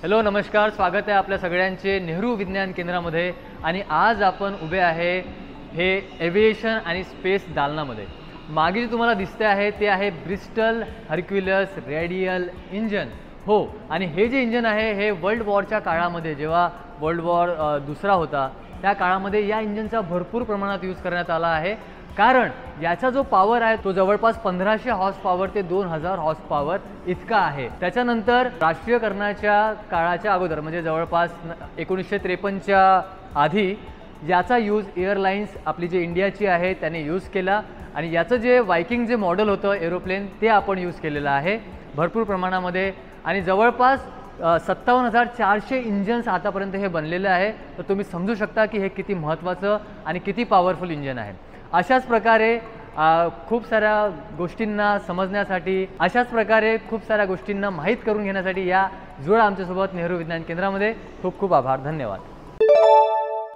Hello नमस्कार, स्वागत आहे आपल्या सगळ्यांचे नेहरू विज्ञान केंद्रामध्ये। आणि आज आपण उभे आहे हे एव्हिएशन आणि स्पेस दालनामध्ये। मागे जे तुम्हाला दिसते आहे ते आहे ब्रिस्टल हरक्युलस रेडियल इंजन। हो, आणि हे जे इंजन आहे हे वर्ल्ड वॉरच्या काळामध्ये, जेव्हा वर्ल्ड वॉर दुसरा होता त्या काळामध्ये या इंजनचा भरपूर प्रमाणात यूज करण्यात आला आहे। कारण याचा जो पॉवर आहे तो जवळपास 1500 हॉर्स पॉवर ते 2000 हॉर्स पॉवर इतका आहे। त्याच्यानंतर राष्ट्रीयकरणाच्या काळाच्या अगोदर म्हणजे जवळपास 1953च्या आधी याचा यूज एअरलाइन्स आपली जी इंडियाची आहे त्याने यूज केला। आणि याचं जे वायकिंग जे मॉडेल होतं एरोप्लेन ते आपण यूज केलेलं आहे भरपूर प्रमाणामध्ये। आणि जवळपास 57,400 इंजन्स आतापर्यंत हे बनलेले आहे। तर तुम्ही समजू शकता की हे किती महत्त्वाचं आणि किती पॉवरफुल इंजन आहे। अशाच प्रकारे खूप साऱ्या गोष्टींना समजण्यासाठी, अशाच प्रकारे खूप साऱ्या गोष्टींना माहीत करून घेण्यासाठी या जुळा आमच्यासोबत नेहरू विज्ञान केंद्रामध्ये। खूप खूप आभार, धन्यवाद।